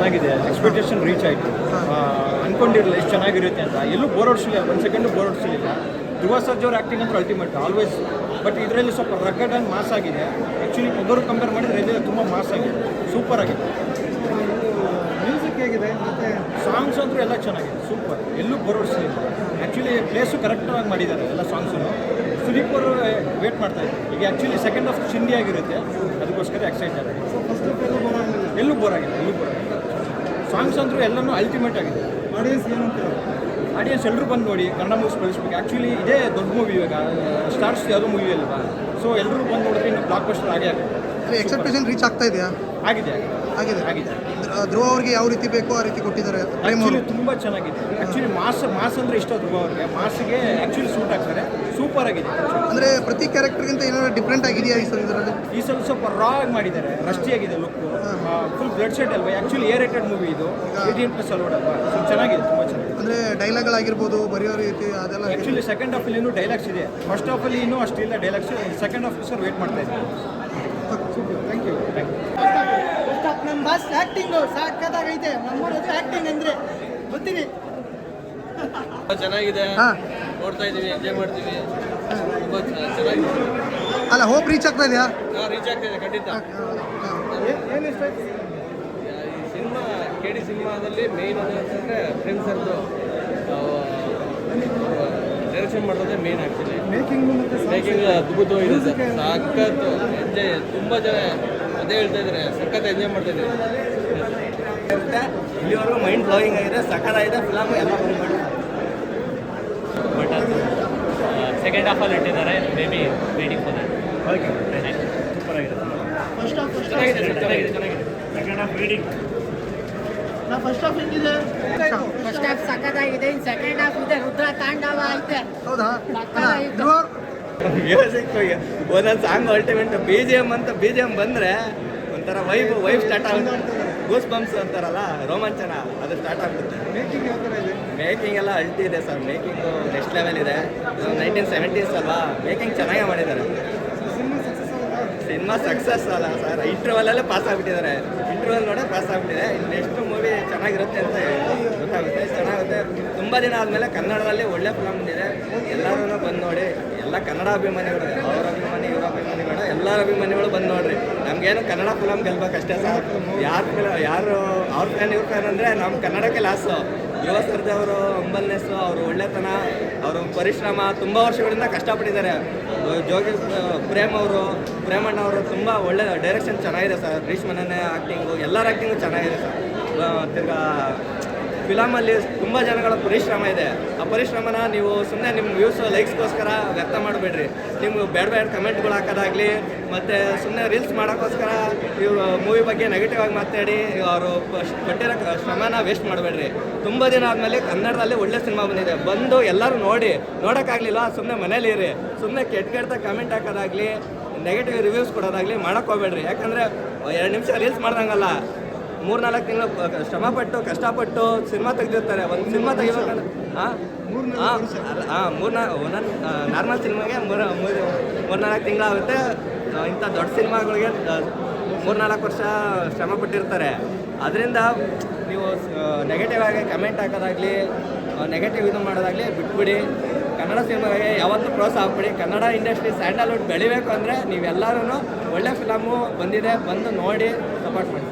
ಚೆನ್ನಾಗಿದೆ, expectation reach ಆಯಿತು. ಅಂದ್ಕೊಂಡಿರಲಿಲ್ಲ ಎಷ್ಟು ಚೆನ್ನಾಗಿರುತ್ತೆ ಅಂತ. ಎಲ್ಲೂ ಬೋರ್ ಹೊಡಿಸಲಿಲ್ಲ, ಒಂದು ಸೆಕೆಂಡು ಬೋರ್ ಹೊಡಿಸಲಿಲ್ಲ. ಧ್ರುವ ಸರ್ಜಾ ಅವ್ರ ಆ್ಯಕ್ಟಿಂಗ್ ಅಂದ್ರೆ ಅಲ್ಟಿಮೇಟ್ ಆಲ್ವೇಸ್. ಬಟ್ ಇದರಲ್ಲಿ ಸ್ವಲ್ಪ ರಗಡ್ ಆ್ಯಂಡ್ ಮಾಸ್ ಆಗಿದೆ. ಆ್ಯಕ್ಚುಲಿ ಮೊದಲು ಕಂಪೇರ್ ಮಾಡಿದರೆ ಇದು ತುಂಬ ಮಾಸ್ ಆಗಿದೆ, ಸೂಪರ್ ಆಗಿದೆ. ಮ್ಯೂಸಿಕ್ ಹೇಗಿದೆ ಮತ್ತು ಸಾಂಗ್ಸ್ ಅಂದರೂ ಎಲ್ಲ ಚೆನ್ನಾಗಿದೆ, ಸೂಪರ್, ಎಲ್ಲೂ ಬೋರ್ ಹೊಡಿಸಲಿಲ್ಲ. ಆ್ಯಕ್ಚುಲಿ ಪ್ಲೇಸು ಕರೆಕ್ಟಾಗಿ ಮಾಡಿದ್ದಾರೆ ಎಲ್ಲ ಸಾಂಗ್ಸು. ಸುದೀಪ್ ಅವರು ವೇಟ್ ಮಾಡ್ತಾಯಿದ್ರು. ಈಗ ಆ್ಯಕ್ಚುಲಿ ಸೆಕೆಂಡ್ ಆಫ್ ಚಿಂದಿ ಆಗಿರುತ್ತೆ, ಅದಕ್ಕೋಸ್ಕರ ಎಕ್ಸೈಟೆಡ್ ಆಗಿದೆ. ಫಸ್ಟ್ ಎಲ್ಲೂ ಬೋರ್ ಆಗಿದೆ, ಎಲ್ಲೂ ಬೋರ್ ಆಗಿದೆ. ಸಾಂಗ್ಸ್ ಅಂದರೂ ಎಲ್ಲನೂ ಅಲ್ಟಿಮೇಟ್ ಆಗಿದೆ. ಆಡಿಯನ್ಸ್ ಏನು ಅಂತಾರೆ? ಆಡಿಯನ್ಸ್ ಎಲ್ಲರೂ ಬಂದು ನೋಡಿ, ಕನ್ನಡ ಮೂವೀಸ್ ಬೆಳೆಸ್ಬೇಕು. ಆ್ಯಕ್ಚುಲಿ ಇದೇ ದೊಡ್ಡ ಮೂವಿ ಇವಾಗ, ಸ್ಟಾರ್ಸ್ ಯಾವುದೋ ಮೂವಿ ಅಲ್ವಾ. ಸೊ ಎಲ್ಲರೂ ಬಂದು ನೋಡಿದ್ರೆ ಇನ್ನು ಬ್ಲಾಕ್ ಬಸ್ಟರ್ ಆಗೇ ಆಗುತ್ತೆ. ಎಕ್ಸೆಪ್ಟೇಷನ್ ರೀಚ್ ಆಗ್ತಾ ಇದೆಯಾ? ಆಗಿದೆ ಆಗಿದೆ ಆಗಿದೆ. ಧ್ರುವ ಅವ್ರಿಗೆ ಯಾವ ರೀತಿ ಬೇಕೋ ಆ ರೀತಿ ಕೊಟ್ಟಿದ್ದಾರೆ. ಆ್ಯಕ್ಚುಲಿ ತುಂಬ ಚೆನ್ನಾಗಿದೆ. ಆ್ಯಕ್ಚುಲಿ ಮಾಸ್ ಅಂದರೆ ಇಷ್ಟ ಧ್ರುವ ಅವ್ರಿಗೆ. ಮಾಸಿಗೆ ಆ್ಯಕ್ಚುಲಿ ಸೂಟ್ ಆಗ್ತಾರೆ, ಸೂಪರ್ ಆಗಿದೆ. ಅಂದರೆ ಪ್ರತಿ ಕ್ಯಾರೆಕ್ಟರ್ಗಿಂತ ಏನಾದ್ರು ಡಿಫ್ರೆಂಟ್ ಆಗಿದೆಯಾ ಈ ಸಲ ಇದರಲ್ಲಿ? ಈ ಸಲ ಸ್ವಲ್ಪ ರಾ ಆಗಿ ಮಾಡಿದ್ದಾರೆ, ರಸ್ಟಿಯಾಗಿದೆ ಲುಕ್ಕು. ಫುಲ್ ಬ್ಲಡ್ ಶೆಡ್ ಅಲ್ವಾ. ಆ್ಯಕ್ಚುಲಿ ಎ ರೇಟೆಡ್ ಮೂವಿ ಇದು, 18+ ಅಲೋಡ್ ಅಲ್ವಾ. ಸೊ ಚೆನ್ನಾಗಿದೆ, ತುಂಬ ಚೆನ್ನಾಗಿದೆ. ಅಂದರೆ ಡೈಲಾಗ್ಗಳಾಗಿರ್ಬೋದು, ಬರೆಯೋ ರೀತಿ ಅದೆಲ್ಲ. ಆ್ಯಕ್ಚುಲಿ ಸೆಕೆಂಡ್ ಹಾಫಲ್ಲಿ ಇನ್ನೂ ಡೈಲಾಗ್ಸ್ ಇದೆ. ಫಸ್ಟ್ ಹಾಫಲ್ಲಿ ಇನ್ನೂ ಅಷ್ಟಿಲ್ಲ dialogues. Second half sir wait ಮಾಡ್ತಾ ಇದ್ದೀನಿ. Thank you. ನಮ್ಮ ಬಾಸ್ ಆ್ಯಕ್ಟಿಂಗು ಸಾಕಾಗೈತೆ. ನಮ್ಮದು ಆ್ಯಕ್ಟಿಂಗ್ ಅಂದರೆ ಗೊತ್ತೀನಿ. ಚೆನ್ನಾಗಿದೆ, ಹಾಂ, ನೋಡ್ತಾ ಇದೀವಿ, ಎಂಜಾಯ್ ಮಾಡ್ತೀವಿ. ತುಂಬ ಚೆನ್ನಾಗಿದೆ. ಅಲ್ಲ ಹೋಪ್ ರೀಚ್ ಆಗ್ತಾ ಇದೆಯಾ? ರೀಚ್ ಆಗ್ತಿದೆ ಖಂಡಿತ. ಏನು ಇಷ್ಟ ಆಯ್ತು? ಈ ಸಿನಿಮಾ KD ಸಿನಿಮಾದಲ್ಲಿ ಮೇಯ್ನ್ ಅಂತಂದರೆ ಫ್ರೆಂಡ್ಸ್ ಅವ್ರದ್ದು ಡೈರೆಕ್ಷನ್ ಮಾಡೋದೇ ಮೇಯ್ನ್. ಆ್ಯಕ್ಚುಲಿ ಮೇಕಿಂಗ್ ಅದ್ಭುತ ಇದೆ ಸರ್, ಸಖತ್ತು ಎಂಜಾಯ್. ತುಂಬ ಜನ ಅದೇ ಹೇಳ್ತಾ ಇದ್ದಾರೆ, ಸಖತ್ ಎಂಜಾಯ್ ಮಾಡ್ತಾ ಇದ್ದೀವಿ. ಇಲ್ಲಿವರೆಗೂ ಮೈಂಡ್ ಬ್ಲೋಯಿಂಗ್ ಆಗಿದೆ, ಸಖತ್ತಾಗಿದೆ ಫಿಲಮ್. ಎಲ್ಲ ಬಂದ್ಬಿಟ್ಟು ಬಟ್ ಅದು ಸೆಕೆಂಡ್ ಹಾಫಲ್ಲಿ ಇಟ್ಟಿದ್ದಾರೆ. May be waiting for that. Super ಆಗಿದೆ. ಫಸ್ಟ್ ಹಾಫ್ ಚೆನ್ನಾಗಿದೆ. Second half waiting. First half ಹೆಂಗಿದೆ? ಫಸ್ಟ್ ಹಾಫ್ ಸಖತ್ತಾಗಿದೆ. ಇನ್ನು ಸೆಕೆಂಡ್ ಹಾಫ್ ಇದೆ, ರುದ್ರ ತಾಂಡವ ಐತೆ. ಹೌದಾ? ಸಖತ್ತಾಗಿತ್ತು. ಧ್ರುವ ಮ್ಯೂಸಿಕ್ ಒಂದೊಂದು ಸಾಂಗ್ ಅಲ್ಟಿಮೇಟ್. BGM ಅಂತ BGM ಬಂದರೆ ಒಂಥರ ವೈಬ್ ಸ್ಟಾರ್ಟ್ ಆಗುತ್ತೆ. ಗೂಸ್ ಬಂಪ್ಸ್ ಅಂತಾರಲ್ಲ, ರೋಮಾಂಚನ, ಅದು ಸ್ಟಾರ್ಟ್ ಆಗ್ಬಿಡುತ್ತೆ. ಮೇಕಿಂಗ್ ಯಾವ ಥರ ಇದೆ? ಮೇಕಿಂಗ್ ಎಲ್ಲ ಅಲ್ಟಿ ಇದೆ ಸರ್. ಮೇಕಿಂಗು ನೆಕ್ಸ್ಟ್ ಲೆವೆಲ್ ಇದೆ. 1970s ಅಲ್ವಾ, ಮೇಕಿಂಗ್ ಚೆನ್ನಾಗೇ ಮಾಡಿದ್ದಾರೆ. ಸಿನಿಮಾ ಸಕ್ಸಸ್ ಅಲ್ಲ ಸರ್, ಇಂಟರ್ವಲ್ಲೇ ಪಾಸ್ ಆಗಿಬಿಟ್ಟಿದ್ದಾರೆ. ಇಂಟರ್ವಲ್ ನೋಡೇ ಪಾಸ್ ಆಗಿಬಿಟ್ಟಿದೆ. ಇನ್ನು ನೆಕ್ಸ್ಟ್ ಮೂವಿ ಚೆನ್ನಾಗಿರುತ್ತೆ ಅಂತ ಗೊತ್ತಾಗುತ್ತೆ. ಚೆನ್ನಾಗುತ್ತೆ. ತುಂಬ ದಿನ ಆದಮೇಲೆ ಕನ್ನಡದಲ್ಲಿ ಒಳ್ಳೆ ಫಿಲಮ್ ಬಂದಿದೆ. ಎಲ್ಲರೂ ಬಂದು ನೋಡಿ. ಎಲ್ಲ ಕನ್ನಡ ಅಭಿಮಾನಿಗಳು, ಅವ್ರ ಅಭಿಮಾನಿ, ಇವ್ರ ಅಭಿಮಾನಿಗಳು, ಎಲ್ಲರ ಅಭಿಮಾನಿಗಳು ಬಂದು ನೋಡ್ರಿ. ನಮಗೇನು ಕನ್ನಡ ಫಿಲಮ್ ಗೆಲ್ಬೇಕಷ್ಟೇ ಸರ್. ಯಾರು ಅವ್ರ ಫ್ಯಾನ್ ಇವ್ರ ಫ್ಯಾನ್ ಅಂದರೆ ನಮ್ಮ ಕನ್ನಡಕ್ಕೆ ಲಾಸು. ಧ್ರುವ ಸರ್ಜಾ ಅವರು ಹಂಬಲ್ನೆಸ್ಸು, ಅವರು ಒಳ್ಳೆತನ, ಅವರು ಪರಿಶ್ರಮ, ತುಂಬ ವರ್ಷಗಳಿಂದ ಕಷ್ಟಪಟ್ಟಿದ್ದಾರೆ. ಪ್ರೇಮಣ್ಣ ಅವರು ತುಂಬ ಒಳ್ಳೆ ಡೈರೆಕ್ಷನ್ ಚೆನ್ನಾಗಿದೆ ಸರ್. ಗ್ರೀಷ್ಮನೇ ಆ್ಯಕ್ಟಿಂಗು, ಎಲ್ಲರ ಆ್ಯಕ್ಟಿಂಗು ಚೆನ್ನಾಗಿದೆ ಸರ್. ತಿರ್ಗಾ ಫಿಲಮಲ್ಲಿ ತುಂಬ ಜನಗಳ ಪರಿಶ್ರಮ ಇದೆ. ಆ ಪರಿಶ್ರಮನ ನೀವು ಸುಮ್ಮನೆ ನಿಮ್ಮ ವ್ಯೂಸ್ ಲೈಕ್ಸ್ಗೋಸ್ಕರ ವ್ಯಕ್ತ ಮಾಡಬೇಡ್ರಿ. ನಿಮ್ಗೆ ಬೇಡ ಕಮೆಂಟ್ಗಳು ಹಾಕೋದಾಗಲಿ, ಮತ್ತು ಸುಮ್ಮನೆ ರೀಲ್ಸ್ ಮಾಡೋಕ್ಕೋಸ್ಕರ ಇವರು ಮೂವಿ ಬಗ್ಗೆ ನೆಗೆಟಿವ್ ಆಗಿ ಮಾತಾಡಿ ಅವರು ಕೊಟ್ಟಿರೋ ಶ್ರಮನ ವೇಸ್ಟ್ ಮಾಡಬೇಡ್ರಿ. ತುಂಬ ದಿನ ಆದಮೇಲೆ ಕನ್ನಡದಲ್ಲಿ ಒಳ್ಳೆ ಸಿನಿಮಾ ಬಂದಿದೆ. ಬಂದು ಎಲ್ಲರೂ ನೋಡಿ. ನೋಡೋಕ್ಕಾಗಲಿಲ್ಲ ಸುಮ್ಮನೆ ಮನೇಲಿ ಇರಿ. ಸುಮ್ಮನೆ ಕೆಟ್ಟ ಕಮೆಂಟ್ ಹಾಕೋದಾಗಲಿ, ನೆಗೆಟಿವ್ ರಿವ್ಯೂಸ್ ಕೊಡೋದಾಗಲಿ ಮಾಡೋಕ್ಕೆ ಹೋಗ್ಬೇಡ್ರಿ. ಯಾಕಂದರೆ 2 ನಿಮಿಷ ರೀಲ್ಸ್ ಮಾಡ್ದಂಗಲ್ಲ, 3-4 ತಿಂಗಳು ಶ್ರಮಪಟ್ಟು ಕಷ್ಟಪಟ್ಟು ಸಿನಿಮಾ ತೆಗೆದಿರ್ತಾರೆ. ಒಂದು ಸಿನಿಮಾ ತೆಗಿಬೇಕಂದ್ರೆ ನಾರ್ಮಲ್ ಸಿನಿಮಾಗೆ 3-4 ತಿಂಗಳಾಗುತ್ತೆ. ಇಂಥ ದೊಡ್ಡ ಸಿನಿಮಾಗಳಿಗೆ 3-4 ವರ್ಷ ಶ್ರಮಪಟ್ಟಿರ್ತಾರೆ. ಅದರಿಂದ ನೀವು ನೆಗೆಟಿವ್ ಆಗಿ ಕಮೆಂಟ್ ಹಾಕೋದಾಗಲಿ, ನೆಗೆಟಿವ್ ಇದು ಮಾಡೋದಾಗಲಿ ಬಿಟ್ಬಿಡಿ. ಕನ್ನಡ ಸಿನಿಮಾಗೆ ಯಾವತ್ತೂ ಪ್ರೋತ್ಸಾಹ ಕೊಡಿ. ಕನ್ನಡ ಇಂಡಸ್ಟ್ರಿ ಸ್ಯಾಂಡಲ್ವುಡ್ ಬೆಳಿಬೇಕು ಅಂದರೆ ನೀವೆಲ್ಲರೂ ಒಳ್ಳೆ ಫಿಲಮು ಬಂದಿದೆ, ಬಂದು ನೋಡಿ ಸಪೋರ್ಟ್ ಮಾಡಿ.